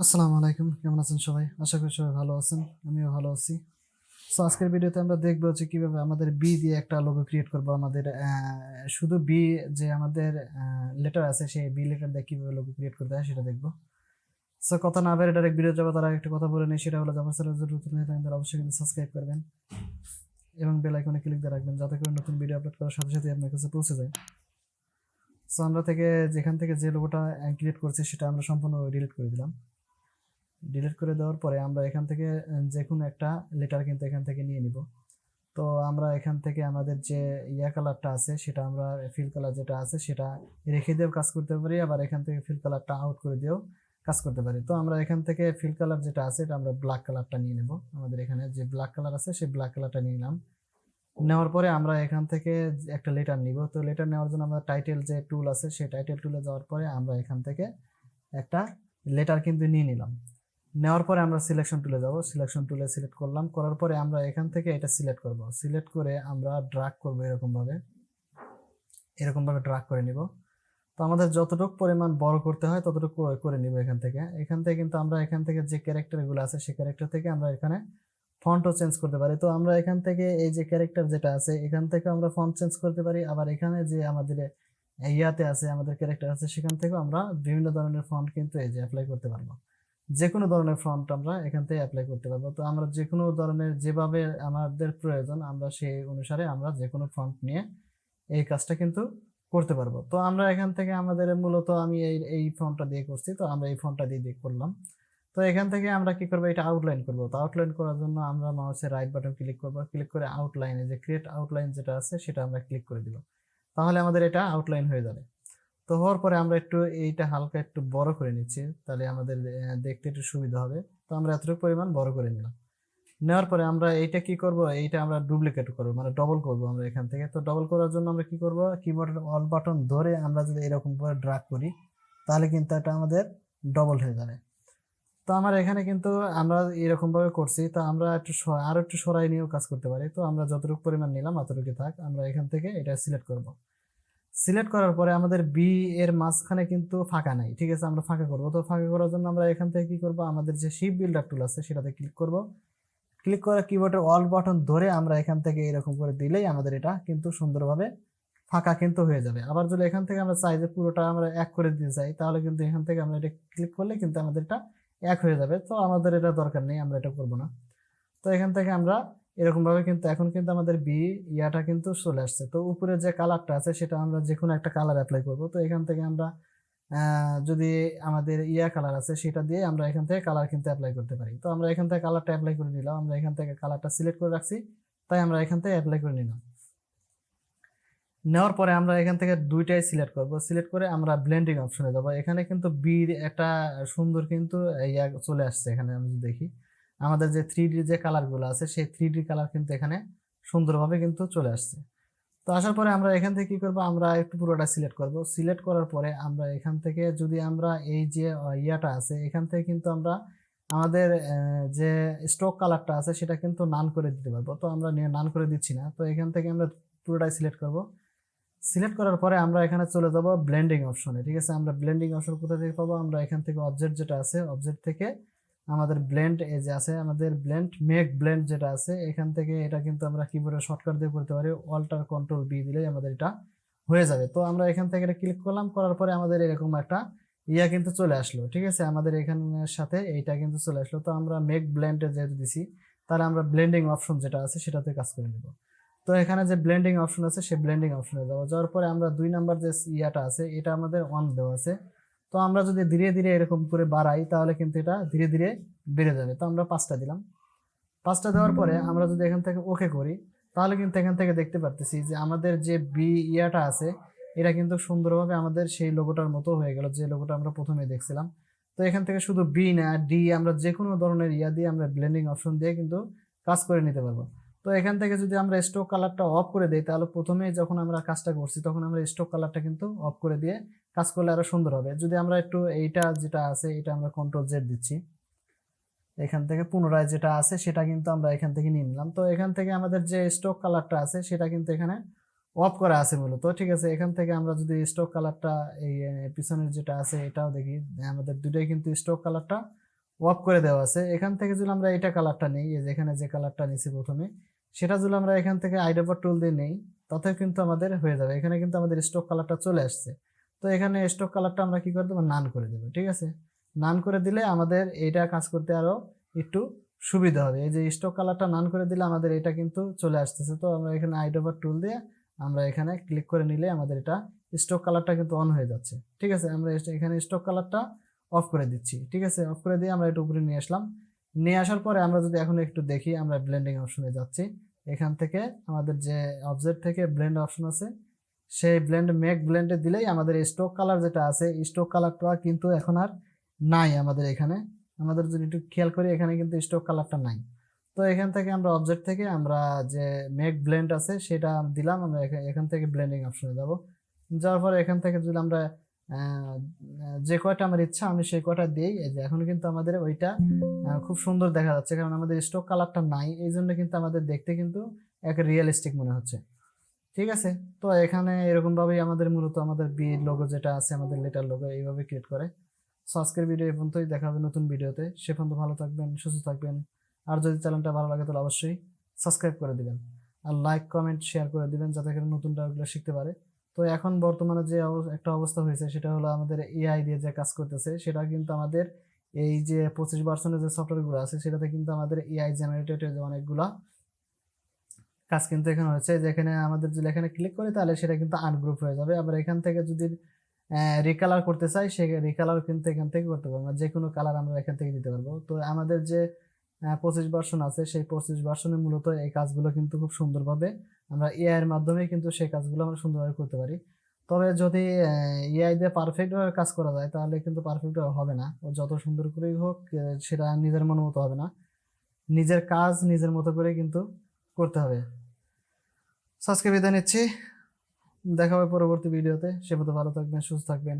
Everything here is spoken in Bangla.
আসসালামু আলাইকুম, কেমন আছেন সবাই? আশা করি সবাই ভালো আছেন। আমিও ভালো আছি। সো আজকের ভিডিওতে আমরা দেখবো যে কিভাবে আমাদের বি দিয়ে একটা লোগো ক্রিয়েট করব। আমাদের শুধু বি যে আমাদের লেটার আছে সেই বি লেটার দিয়ে কিভাবে লোগো ক্রিয়েট করতে হয় সেটা দেখবো। সো কথা না বেরিয়ে ডাইরেক্ট ভিডিও যাবো, তার আগে একটা কথা বলে নিই, সেটা হলো যে আমার চ্যানেল যদি নতুন হয়ে থাকেন তাহলে অবশ্যই কিন্তু সাবস্ক্রাইব করবেন এবং বেল আইকনে ক্লিক দিয়ে রাখবেন যাতে করে নতুন ভিডিও আপলোড করার সাথে সাথে আপনার কাছে পৌঁছে যায়। সো আমরা যেখান থেকে যে লোগোটা ক্রিয়েট করছি সেটা আমরা সম্পূর্ণ ডিলিট করে দিলাম। ডিলিট করে দেওয়ার পরে আমরা এখান থেকে যে কোনো একটা লেটার কিন্তু এখান থেকে নিয়ে নিব। তো আমরা এখান থেকে আমাদের যে কালারটা আছে সেটা আমরা ফিল কালার যেটা আছে সেটা রেখে দিয়েও কাজ করতে পারি, আবার এখান থেকে ফিল কালারটা আউট করে দিয়েও কাজ করতে পারি। তো আমরা এখান থেকে ফিল কালার যেটা আছে এটা আমরা ব্ল্যাক কালারটা নিয়ে নেব। আমাদের এখানে যে ব্ল্যাক কালার আছে সেই ব্ল্যাক কালারটা নিয়ে নিলাম। নেওয়ার পরে আমরা এখান থেকে একটা লেটার নিব। তো লেটার নেওয়ার জন্য আমরা টাইটেল যে টুল আছে সেই টাইটেল টুলে যাওয়ার পরে আমরা এখান থেকে একটা লেটার কিন্তু নিয়ে নিলাম। নেওয়ার পরে আমরা সিলেকশন টুলে যাব। সিলেকশন টুলে সিলেক্ট করলাম, করার পরে আমরা এখান থেকে এটা সিলেক্ট করব। সিলেক্ট করে আমরা ড্র্যাগ করব এরকম ভাবে ড্র্যাগ করে নিব। তো আমাদের যতটুকু পরিমাণ বড় করতে হয় ততটুকু করে নিব এখান থেকে কিন্তু আমরা এখান থেকে যে ক্যারেক্টারগুলো আছে সেই ক্যারেক্টার থেকে আমরা এখানে ফন্টও চেঞ্জ করতে পারি। তো আমরা এখান থেকে এই যে ক্যারেক্টার যেটা আছে এখান থেকে আমরা ফন্ট চেঞ্জ করতে পারি, আবার এখানে যে আমাদের ইয়াতে আছে আমাদের ক্যারেক্টার আছে সেখান থেকেও আমরা বিভিন্ন ধরনের ফন্ট কিন্তু এই যে অ্যাপ্লাই করতে পারবো। যে কোনো ধরনের ফন্ট আমরা এখান থেকে অ্যাপ্লাই করতে পারবো। তো আমরা যে কোনো ধরনের যেভাবে আমাদের প্রয়োজন আমরা সেই অনুসারে আমরা যে কোনো ফন্ট নিয়ে এই কাজটা কিন্তু করতে পারবো। তো আমরা এখান থেকে আমাদের মূলত আমি এই ফন্টটা দিয়ে করছি, তো আমরা এই ফন্টটা দিয়ে করলাম। তো এখান থেকে আমরা কি করবো, এটা আউটলাইন করব। তো আউটলাইন করার জন্য আমরা মাউসের রাইট বাটন ক্লিক করব, ক্লিক করে আউটলাইনে যে ক্রিয়েট আউটলাইন যেটা আছে সেটা আমরা ক্লিক করে দিব। তাহলে আমাদের এটা আউটলাইন হয়ে যাবে। তো হওয়ার পরে আমরা একটু এইটা হালকা একটু বড় করে নিচ্ছি, তাহলে আমাদের দেখতে একটু সুবিধা হবে। তো আমরা এতটুকু পরিমাণ বড় করে নিলাম। নেওয়ার পরে আমরা এইটা কি করব, এইটা আমরা ডুপ্লিকেট করব, মানে ডবল করব আমরা এখান থেকে। তো ডবল করার জন্য আমরা কি করব, কিবোর্ডের অল বাটন ধরে আমরা যদি এরকম করে ড্র্যাগ করি তাহলে কিন্তু এটা আমাদের ডবল হয়ে যাবে। তো আমার এখানে কিন্তু আমরা এরকম ভাবে করছি। তো আমরা আরো একটু সরাই নিয়েও কাজ করতে পারি। তো আমরা যতটুকু পরিমাণ নিলাম অতটুকু থাক, আমরা এখান থেকে এটা সিলেক্ট করব। সিলেক্ট করার পরে আমাদের বি এর মাঝখানে কিন্তু ফাঁকা নাই, ঠিক আছে? আমরা ফাঁকা করব। তো ফাঁকা করার জন্য আমরা এখান থেকে কি করব, আমাদের যে শিপ বিল্ডার টুল আছে সেটাতে ক্লিক করব। ক্লিক করে কিবোর্ডের অল বাটন ধরে আমরা এখান থেকে এরকম করে দিলেই আমাদের এটা কিন্তু সুন্দরভাবে ফাঁকা কিন্তু হয়ে যাবে। আবার যদি এখান থেকে আমরা চাই যে পুরোটা আমরা এক করে দিতে চাই তাহলে কিন্তু এখান থেকে আমরা এটা ক্লিক করলে কিন্তু আমাদের এটা এক হয়ে যাবে। তো আমাদের এটা দরকার নেই, আমরা এটা করব না। তো এখান থেকে আমরা এরকম ভাবে কিন্তু এখন কিন্তু আমাদের ইয়াটা কিন্তু চলে আসছে। তো উপরে যে কালারটা আছে সেটা আমরা যে কোনো একটা কালার অ্যাপ্লাই করব। তো এখান থেকে আমরা যদি আমাদের কালার আছে সেটা দিয়ে আমরা এখান থেকে কালার কিন্তু অ্যাপ্লাই করতে পারি। তো আমরা এখান থেকে কালারটা অ্যাপ্লাই করে নিলাম, আমরা এখান থেকে কালারটা সিলেক্ট করে রাখছি, তাই আমরা এখান থেকে অ্যাপ্লাই করে নিলাম। নেওয়ার পরে আমরা এখান থেকে দুইটাই সিলেক্ট করব। সিলেক্ট করে আমরা ব্লেন্ডিং অপশনে যাব। এখানে কিন্তু বির একটা সুন্দর কিন্তু চলে আসছে। এখানে আমি যদি দেখি আমাদের যে 3D যে কালারগুলো আছে সেই 3D কালার কিন্তু এখানে সুন্দরভাবে কিন্তু চলে আসছে। তো আসার পরে আমরা এখান থেকে কি করব, আমরা একটু পুরোটা সিলেক্ট করব। সিলেক্ট করার পরে আমরা এখান থেকে যদি আমরা এই যে ইয়াটা আছে এখান থেকে কিন্তু আমরা আমাদের যে স্ট্রোক কালারটা আছে সেটা কিন্তু নান করে দিতে পারবো। তো আমরা নান করে দিচ্ছি না। তো এখান থেকে আমরা পুরোটাই সিলেক্ট করব। সিলেক্ট করার পরে আমরা এখানে চলে যাব ব্লেন্ডিং অপশনে, ঠিক আছে? আমরা ব্লেন্ডিং অপশন কোথা থেকে পাবো, আমরা এখান থেকে অবজেক্ট যেটা আছে অবজেক্ট থেকে আমাদের ব্লেন্ড এই যে আছে আমাদের মেক ব্লেন্ড যেটা আছে এখান থেকে এটা কিন্তু আমরা কিবোর্ডের শর্টকাট দিয়ে করতে পারি। অল্টার কন্ট্রোল বি দিলেই আমাদের এটা হয়ে যাবে। তো আমরা এখান থেকে এটা ক্লিক করলাম, করার পরে আমাদের এরকম একটা কিন্তু চলে আসলো, ঠিক আছে? আমাদের এখানের সাথে এইটা কিন্তু চলে আসলো। তো আমরা মেক ব্লেন্ডে যেহেতু দিছি তাহলে আমরা ব্লেন্ডিং অপশন যেটা আছে সেটাতে কাজ করে নেব। তো এখানে যে ব্লেন্ডিং অপশন আছে সেই ব্লেন্ডিং অপশনে যাওয়ার পরে আমরা 2 নাম্বার যে আছে এটা আমাদের অন দেওয়া আছে। তো আমরা যদি ধীরে ধীরে এরকম করে বাড়াই তাহলে কিন্তু এটা ধীরে ধীরে বেড়ে যাবে। তো আমরা 5টা দিলাম। 5টা দেওয়ার পরে আমরা যদি এখান থেকে ওকে করি তাহলে কিন্তু এখান থেকে দেখতে পারতেছি যে আমাদের যে আছে এটা কিন্তু সুন্দরভাবে আমাদের সেই লোগোটার মতো হয়ে গেল, যে লোগোটা আমরা প্রথমে দেখছিলাম। তো এখান থেকে শুধু বি না ডি আমরা যে কোনো ধরনের দিয়ে আমরা ব্লেন্ডিং অপশন দিয়ে কিন্তু কাজ করে নিতে পারবো। তো এখান থেকে যদি আমরা স্ট্রোক কালারটা অফ করে দিই তাহলে প্রথমেই যখন আমরা কাজটা করছি তখন আমরা স্ট্রোক কালারটা কিন্তু অফ করে দিয়ে কাজ করলে আরো সুন্দর হবে। যদি আমরা একটু এইটা যেটা আছে এটা আমরা কন্ট্রোল জেড দিচ্ছি, এখান থেকে পুনরায় যেটা আছে সেটা কিন্তু আমরা এখান থেকে নিয়ে নিলাম। তো এখান থেকে আমাদের যে স্ট্রোক কালারটা আছে সেটা কিন্তু এখানে অফ করা আছে মূলত, ঠিক আছে? এখান থেকে আমরা যদি স্ট্রোক কালারটা এই পিছনের যেটা আছে এটাও দেখি, আমাদের দুটোই কিন্তু স্ট্রোক কালারটা অফ করে দেওয়া আছে। এখান থেকে যদি আমরা এটা কালারটা নিই, এই যে এখানে যে কালারটা নিছি প্রথমে, সেটা যদি আমরা এখান থেকে আইড্রপার টুল দিয়ে নেই, তাতে কিন্তু আমাদের হয়ে যাবে। এখানে কিন্তু আমাদের স্টক কালারটা চলে আসছে। তো এখানে স্টক কালারটা আমরা কি করে দেবো, নান করে দেবো। ঠিক আছে, নান করে দিলে আমাদের এইটা কাজ করতে আরো একটু সুবিধা হবে। এই যে স্টক কালারটা নান করে দিলে আমাদের এটা কিন্তু চলে আসতেছে। তো আমরা এখানে আইড্রপার টুল দিয়ে আমরা এখানে ক্লিক করে নিলে আমাদের এটা স্টক কালারটা কিন্তু অন হয়ে যাচ্ছে। ঠিক আছে, আমরা এখানে স্টক কালারটা অফ করে দিচ্ছি। ঠিক আছে, অফ করে দিয়ে আমরা একটু উপরে নিয়ে আসলাম। নিয়ে আসার পরে আমরা যদি এখন একটু দেখি, আমরা ব্লেন্ডিং অপশনে যাচ্ছি। এখান থেকে আমাদের যে অবজেক্ট থেকে ব্লেন্ড অপশন আছে, সেই মেক ব্লেন্ডে দিলেই আমাদের স্টক কালার যেটা আছে, স্টক কালারটা কিন্তু এখন আর নাই আমাদের এখানে। আমাদের যদি একটু খেয়াল করি, এখানে কিন্তু স্টক কালারটা নাই। তো এখান থেকে আমরা অবজেক্ট থেকে আমরা যে মেক ব্লেন্ড আছে সেটা দিলাম। আমরা এখান থেকে ব্লেন্ডিং অপশনে যাব। যাওয়ার পরে এখান থেকে যদি আমরা যে কয়টা আমার ইচ্ছা আমি সেই কয়টা দিই। এই যে এখন কিন্তু আমাদের ওইটা খুব সুন্দর দেখা যাচ্ছে, কারণ আমাদের স্টক কালারটা নাই, এই জন্য কিন্তু আমাদের দেখতে কিন্তু এক রিয়েলিস্টিক মনে হচ্ছে। ঠিক আছে, তো এখানে এরকম ভাবেই আমাদের মূলত আমাদের বি লোগো যেটা আছে, আমাদের লেটার লোগো এইভাবে ক্রিয়েট করে। সো আজকের ভিডিও এই পর্যন্তই, দেখা হবে নতুন ভিডিওতে। সে পর্যন্ত ভালো থাকবেন, সুস্থ থাকবেন। আর যদি চ্যানেলটা ভালো লাগে তাহলে অবশ্যই সাবস্ক্রাইব করে দিবেন, আর লাইক কমেন্ট শেয়ার করে দিবেন, যাতে করে নতুনটা ওগুলো শিখতে পারে। তো এখন বর্তমানে যে একটা অবস্থা হয়েছে, সেটা হলো আমাদের এআই দিয়ে যে কাজ করতেছে, সেটা কিন্তু আমাদের এই যে 25 ভার্সনের যে সফটওয়্যারগুলো আছে, সেটাতে কিন্তু আমাদের এআই জেনারেটেড অনেকগুলা কাজ কিন্তু এখানে হচ্ছে। যেখানে আমাদের যদি এখানে ক্লিক করি, তাহলে সেটা কিন্তু আনগ্রুপ হয়ে যাবে। আবার এখান থেকে যদি রিকালার করতে চাই, সে রিকালার কিন্তু এখান থেকে করতে পারবো, যে কোনো কালার আমরা এখান থেকে দিতে পারবো। তো আমাদের যে 25 ভার্সন আছে, সেই 25 ভার্সনে মূলত এই কাজগুলো কিন্তু খুব সুন্দরভাবে আমরা এআই এর মাধ্যমে কিন্তু সেই কাজগুলো আমরা সুন্দরভাবে করতে পারি। তবে যদি এআই দিয়ে পারফেক্টভাবে কাজ করা যায়, তাহলে কিন্তু পারফেক্ট হবে না। ও যত সুন্দর করেই হোক, সেটা নিজের মন মতো হবে না। নিজের কাজ নিজের মতো করে কিন্তু করতে হবে। আজকে বিদায় নিচ্ছি, দেখা হবে পরবর্তী ভিডিওতে। সে মতো ভালো থাকবেন, সুস্থ থাকবেন।